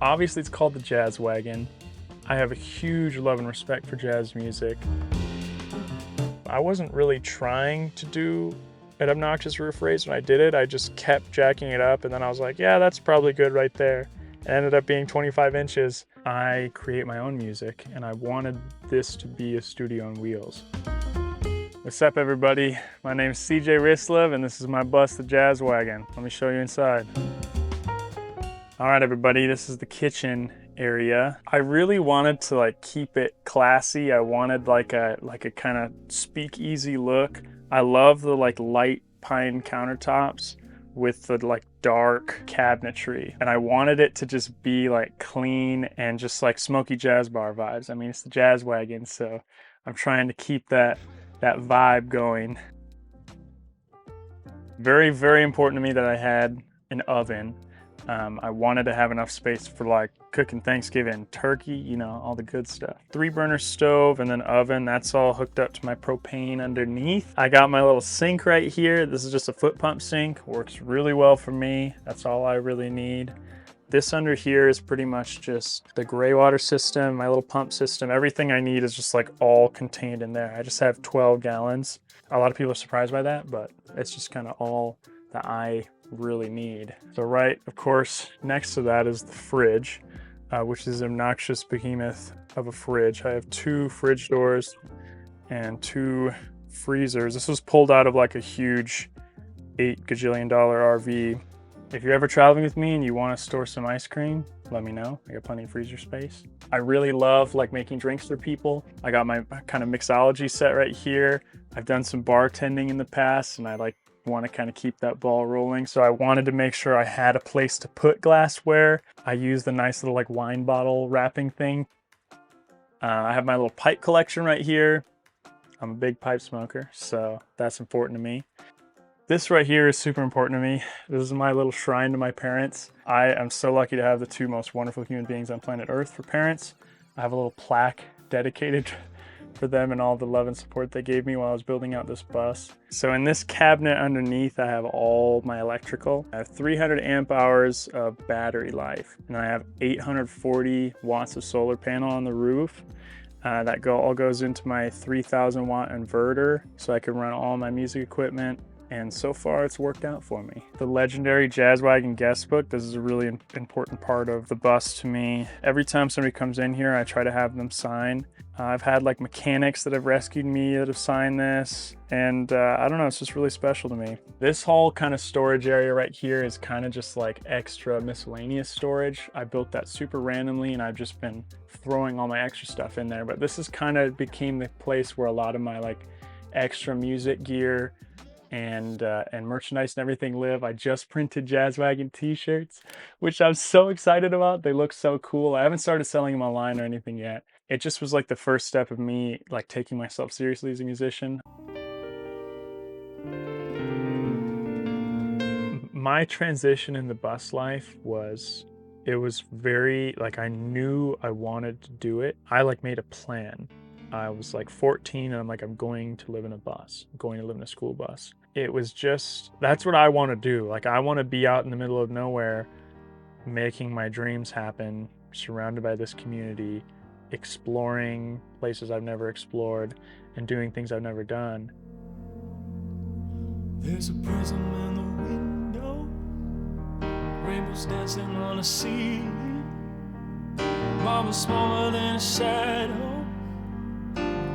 Obviously it's called the Jazz Wagon. I have a huge love and respect for jazz music. I wasn't really trying to do an obnoxious roof raise when I did it. I just kept jacking it up, and then I was like, yeah, that's probably good right there. It ended up being 25 inches. I create my own music, and I wanted this to be a studio on wheels. What's up, everybody? My name's CJ Rislev, and this is my bus, the Jazz Wagon. Let me show you inside. All right, everybody, this is the kitchen area. I really wanted to keep it classy. I wanted like a kind of speakeasy look. I love the light pine countertops with the dark cabinetry, and I wanted it to just be clean and just smoky jazz bar vibes. I mean, it's the Jazz Wagon, so I'm trying to keep that vibe going. Very, very important to me that I had an oven. I wanted to have enough space for cooking Thanksgiving turkey, you know, all the good stuff. 3-burner stove and then oven, that's all hooked up to my propane underneath. I got my little sink right here. This is just a foot pump sink, works really well for me. That's all I really need. This under here is pretty much just the gray water system, my little pump system. Everything I need is just all contained in there. I just have 12 gallons. A lot of people are surprised by that, but it's just kind of all that I really need. So right, of course, next to that is the fridge, which is an obnoxious behemoth of a fridge. I have 2 fridge doors and 2 freezers. This was pulled out of a huge $8 gajillion RV. If you're ever traveling with me and you want to store some ice cream, let me know. I got plenty of freezer space. I really love making drinks for people. I got my kind of mixology set right here. I've done some bartending in the past, and I want to kind of keep that ball rolling. So I wanted to make sure I had a place to put glassware. I used the nice little wine bottle wrapping thing. I have my little pipe collection right here. I'm a big pipe smoker, so that's important to me. This right here is super important to me. This is my little shrine to my parents. I am so lucky to have the 2 most wonderful human beings on planet Earth for parents. I have a little plaque dedicated for them and all the love and support they gave me while I was building out this bus. So in this cabinet underneath, I have all my electrical. I have 300 amp hours of battery life, and I have 840 watts of solar panel on the roof. That all goes into my 3,000 watt inverter, so I can run all my music equipment. And so far it's worked out for me. The legendary Jazz Wagon guest book, this is a really important part of the bus to me. Every time somebody comes in here, I try to have them sign. I've had mechanics that have rescued me that have signed this, and I don't know, it's just really special to me. This whole kind of storage area right here is kind of just extra miscellaneous storage. I built that super randomly, and I've just been throwing all my extra stuff in there, but this is kind of became the place where a lot of my extra music gear and merchandise and everything live. I just printed Jazz Wagon t-shirts, which I'm so excited about. They look so cool. I haven't started selling them online or anything yet. It just was the first step of me taking myself seriously as a musician. My transition in the bus life was very I knew I wanted to do it. I made a plan. I was 14 and I'm going to live in a bus. I'm going to live in a school bus. It was just, that's what I want to do. I want to be out in the middle of nowhere, making my dreams happen, surrounded by this community, exploring places I've never explored, and doing things I've never done. There's a prism in the window, rainbows dancing on the ceiling. Mama's smaller than a shadow,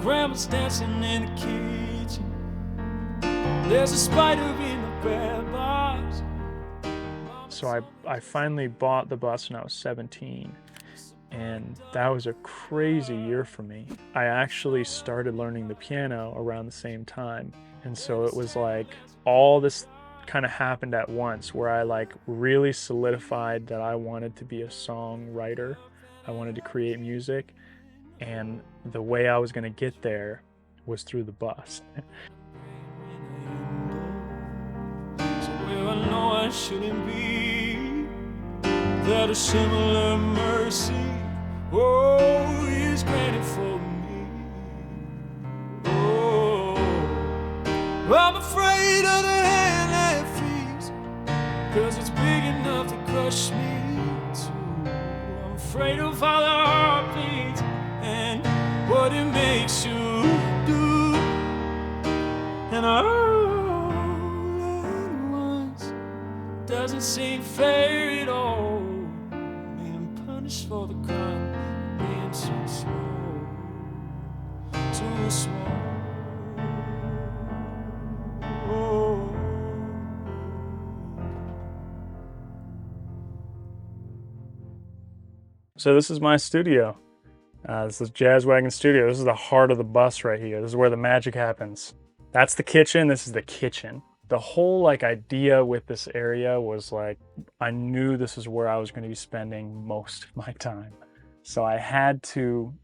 grandma's dancing in the kitchen. There's a spider in the bed box. So I finally bought the bus when I was 17, and that was a crazy year for me. I actually started learning the piano around the same time, and so it was all this kind of happened at once, where I really solidified that I wanted to be a songwriter. I wanted to create music, and the way I was going to get there was through the bus. I know I shouldn't be, that a similar mercy, oh, is granted for me. Oh, I'm afraid of the hand that feeds, 'cause it's big enough to crush me too. afraid of how the heart beats and what it makes you do. And all at once doesn't seem fair at all, being punished for the crime of being too small, too small. So this is my studio. This is Jazz Wagon Studio. This is the heart of the bus right here. This is where the magic happens. That's the kitchen. This is the kitchen. The whole like idea with this area was like, I knew this is where I was going to be spending most of my time. So I had to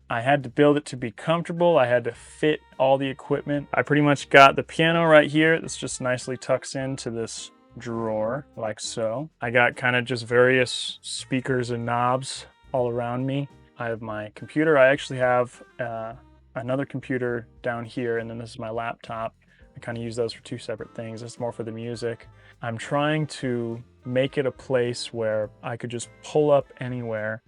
build it to be comfortable. I had to fit all the equipment. I pretty much got the piano right here. This just nicely tucks into this drawer like so. I got kind of just various speakers and knobs all around me. I have my computer. I actually have another computer down here, and then this is my laptop. I kind of use those for two separate things. It's more for the music. I'm trying to make it a place where I could just pull up anywhere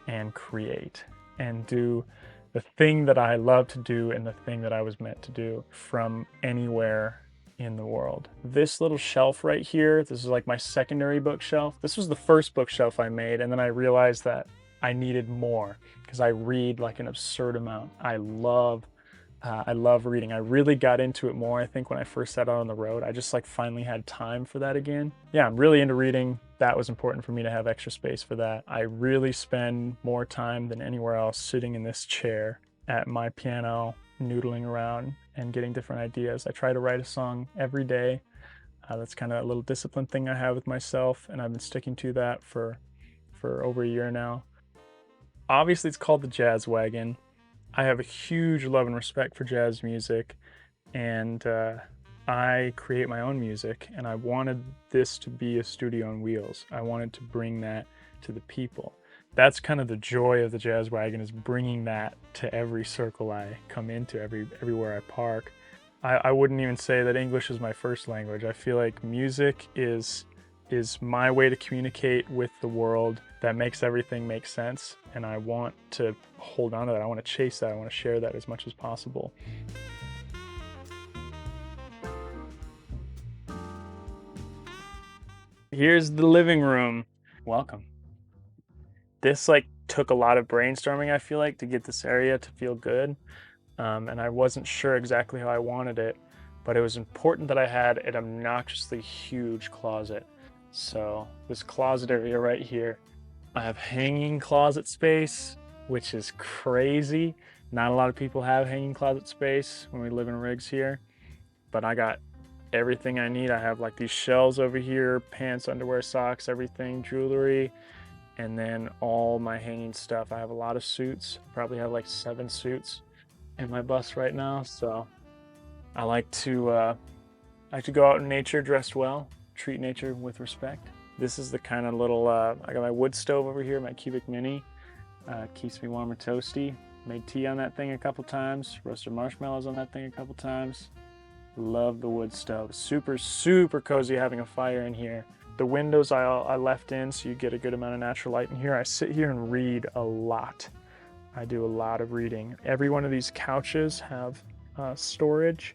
and create and do the thing that I love to do and the thing that I was meant to do from anywhere in the world. This little shelf right here, this is like my secondary bookshelf. This was the first bookshelf I made, and then I realized that I needed more because I read like an absurd amount. I love reading. I really got into it more, I think, when I first set out on the road. I just like finally had time for that again. Yeah, I'm really into reading. That was important for me to have extra space for that. I really spend more time than anywhere else sitting in this chair at my piano, noodling around and getting different ideas. I try to write a song every day. That's kind of a little discipline thing I have with myself, and I've been sticking to that for over a year now. Obviously, it's called the Jazz Wagon. I have a huge love and respect for jazz music, and I create my own music, and I wanted this to be a studio on wheels. I wanted to bring that to the people. That's kind of the joy of the Jazz Wagon, is bringing that to every circle I come into, everywhere I park. I wouldn't even say that English is my first language. I feel like music is my way to communicate with the world. That makes everything make sense, and I want to hold on to that. I want to chase that. I want to share that as much as possible. Here's the living room. Welcome. This like took a lot of brainstorming, I feel like, to get this area to feel good. And I wasn't sure exactly how I wanted it, but it was important that I had an obnoxiously huge closet. So this closet area right here, I have hanging closet space, which is crazy. Not a lot of people have hanging closet space when we live in rigs here, but I got everything I need. I have like these shelves over here, pants, underwear, socks, everything, jewelry, and then all my hanging stuff. I have a lot of suits. I probably have like 7 suits in my bus right now. So I like to go out in nature dressed well, treat nature with respect. This is the kind of little, I got my wood stove over here, my cubic mini. Keeps me warm and toasty. Made tea on that thing a couple times, roasted marshmallows on that thing a couple times. Love the wood stove. Super, super cozy having a fire in here. The windows I left in so you get a good amount of natural light in here. I sit here and read a lot. I do a lot of reading. Every one of these couches have storage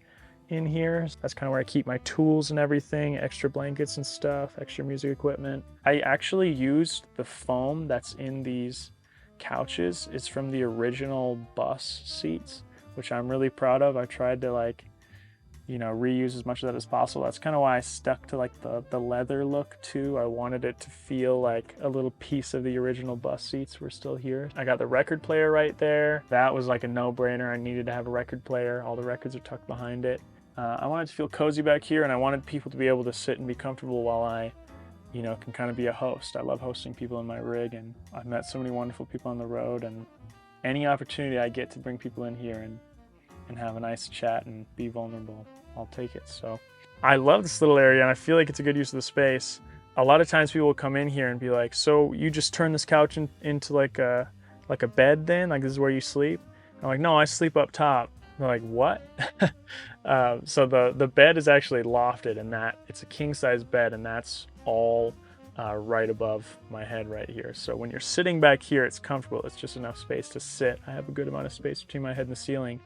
in here. That's kind of where I keep my tools and everything, extra blankets and stuff, extra music equipment. I actually used the foam that's in these couches. It's from the original bus seats, which I'm really proud of. I tried to reuse as much of that as possible. That's kind of why I stuck to like the leather look too. I wanted it to feel like a little piece of the original bus seats were still here. I got the record player right there. That was like a no-brainer. I needed to have a record player. All the records are tucked behind it. I wanted to feel cozy back here, and I wanted people to be able to sit and be comfortable while I can kind of be a host. I love hosting people in my rig, and I've met so many wonderful people on the road, and any opportunity I get to bring people in here and have a nice chat and be vulnerable, I'll take it. So I love this little area, and I feel like it's a good use of the space. A lot of times people will come in here and be like, so you just turn this couch into like a bed then? Like this is where you sleep? I'm like, no, I sleep up top. They're like, what? So the bed is actually lofted, and that it's a king size bed, and that's all right above my head right here. So when you're sitting back here, it's comfortable. It's just enough space to sit. I have a good amount of space between my head and the ceiling.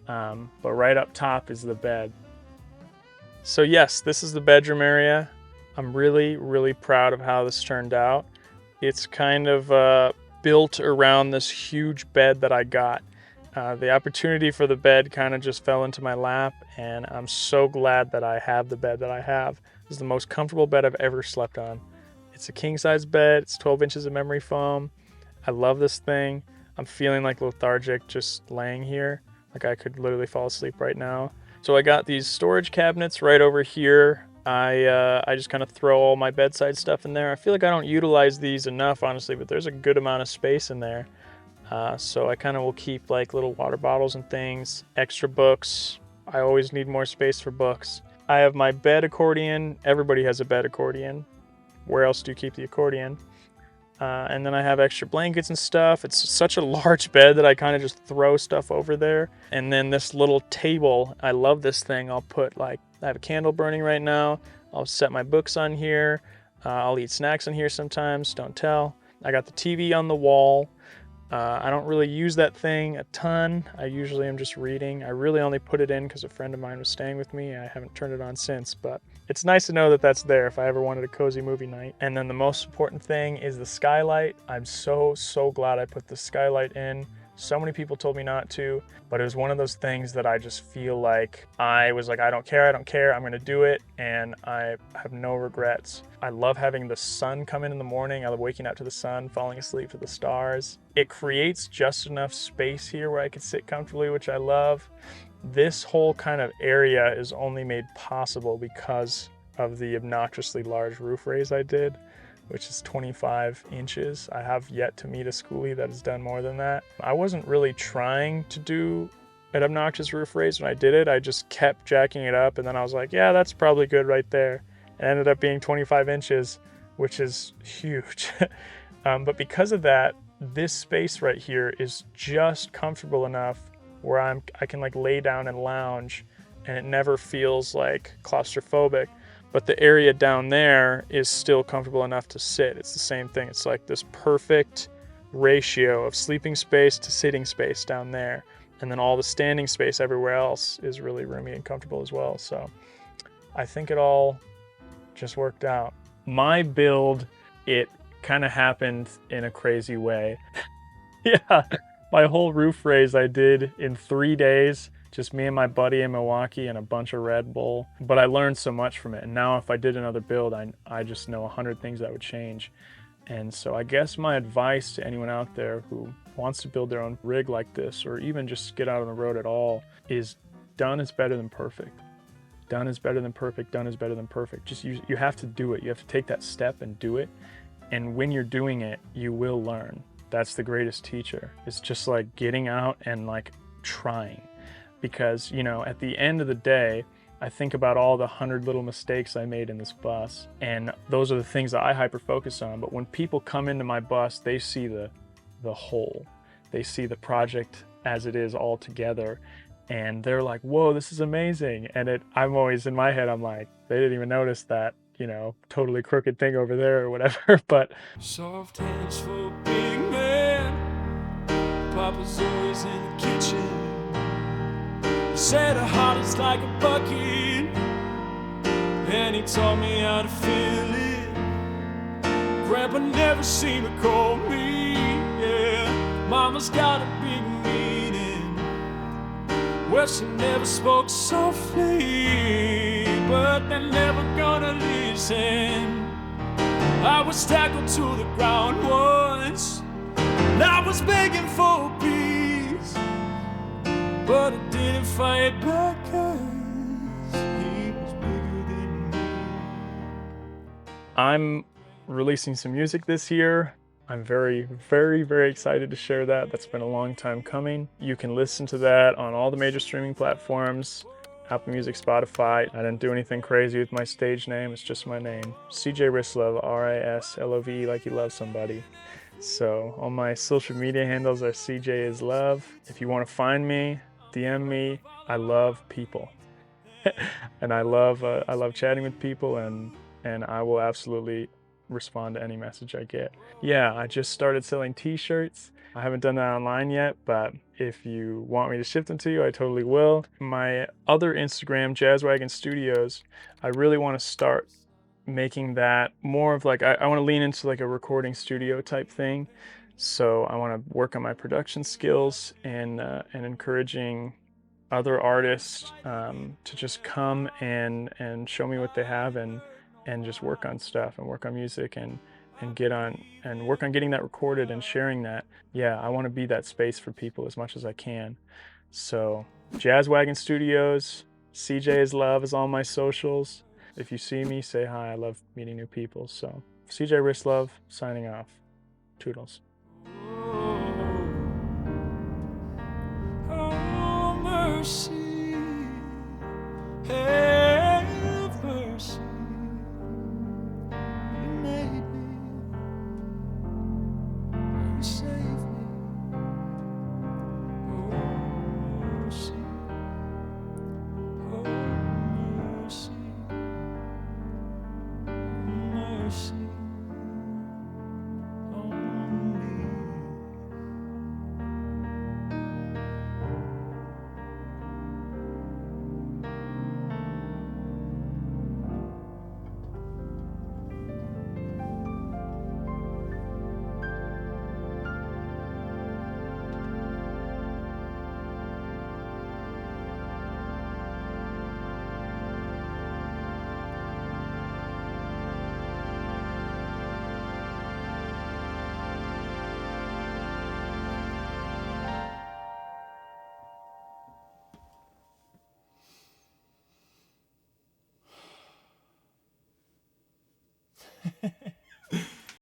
But right up top is the bed. So yes, this is the bedroom area. I'm really, really proud of how this turned out. It's kind of built around this huge bed that I got. The opportunity for the bed kind of just fell into my lap, and I'm so glad that I have the bed that I have. This is the most comfortable bed I've ever slept on. It's a king-size bed. It's 12 inches of memory foam. I love this thing. I'm feeling like lethargic just laying here. Like I could literally fall asleep right now. So I got these storage cabinets right over here. I just kind of throw all my bedside stuff in there. I feel like I don't utilize these enough, honestly, but there's a good amount of space in there. So I kind of will keep like little water bottles and things, extra books. I always need more space for books. I have my bed accordion. Everybody has a bed accordion. Where else do you keep the accordion? And then I have extra blankets and stuff. It's such a large bed that I kind of just throw stuff over there. And then this little table, I love this thing. I'll put I have a candle burning right now. I'll set my books on here. I'll eat snacks on here sometimes, don't tell. I got the TV on the wall. I don't really use that thing a ton. I usually am just reading. I really only put it in because a friend of mine was staying with me. I haven't turned it on since, but it's nice to know that that's there if I ever wanted a cozy movie night. And then the most important thing is the skylight. I'm so glad I put the skylight in. So many people told me not to, but it was one of those things that I just feel like I was like, I don't care, I'm gonna do it, and I have no regrets. I love having the sun come in the morning. I love waking up to the sun, falling asleep to the stars. It creates just enough space here where I can sit comfortably, which I love. This whole kind of area is only made possible because of the obnoxiously large roof raise I did, which is 25 inches. I have yet to meet a Skoolie that has done more than that. I wasn't really trying to do an obnoxious roof raise when I did it. I just kept jacking it up, and then I was like, yeah, that's probably good right there. It ended up being 25 inches, which is huge. But because of that, this space right here is just comfortable enough where I can like lay down and lounge, and it never feels like claustrophobic. But the area down there is still comfortable enough to sit. It's the same thing. It's like this perfect ratio of sleeping space to sitting space down there. And then all the standing space everywhere else is really roomy and comfortable as well. So I think it all just worked out. My build, it kind of happened in a crazy way. Yeah, my whole roof raise I did in 3 days. Just me and my buddy in Milwaukee and a bunch of Red Bull. But I learned so much from it. And now if I did another build, I just know 100 things that would change. And so I guess my advice to anyone out there who wants to build their own rig like this, or even just get out on the road at all, is done is better than perfect. Done is better than perfect. Done is better than perfect. Just you have to do it. You have to take that step and do it. And when you're doing it, you will learn. That's the greatest teacher. It's just like getting out and like trying. Because, you know, at the end of the day, I think about all the 100 little mistakes I made in this bus, and those are the things that I hyper focus on. But when people come into my bus, they see the whole. They see the project as it is all together, and they're like, whoa, this is amazing. And I'm always in my head, I'm like, they didn't even notice that, you know, totally crooked thing over there or whatever. But soft hands for a big man. Papa's always in the kitchen. He said her heart is like a bucket, and he taught me how to fill it. Grandpa never seemed to call me, yeah. Mama's got a big meaning. Well, she never spoke softly, but they're never gonna listen. I was tackled to the ground once, and I was begging for peace, but I didn't fight back 'cause he was bigger than me. I'm releasing some music this year. I'm very excited to share that. That's been a long time coming. You can listen to that on all the major streaming platforms, Apple Music, Spotify. I didn't do anything crazy with my stage name. It's just my name. CJ Rislove, R-I-S-L-O-V, like you love somebody. So all my social media handles are CJ is Love. If you want to find me, DM me. I love people. And I love chatting with people, and I will absolutely respond to any message I get. Yeah, I just started selling t-shirts. I haven't done that online yet, but if you want me to ship them to you, I totally will. My other Instagram, Jazz Wagon Studios, I really want to start making that more of like, I want to lean into like a recording studio type thing. So I want to work on my production skills and encouraging other artists to just come and show me what they have and just work on stuff and work on music and get on and work on getting that recorded and sharing that. Yeah, I want to be that space for people as much as I can. So Jazz Wagon Studios, CJ's Love is on my socials. If you see me, say hi. I love meeting new people. So CJ Wristlove signing off. Toodles. Oh, mercy, have mercy. You made me, you saved me. Oh, mercy, oh, mercy, mercy on me.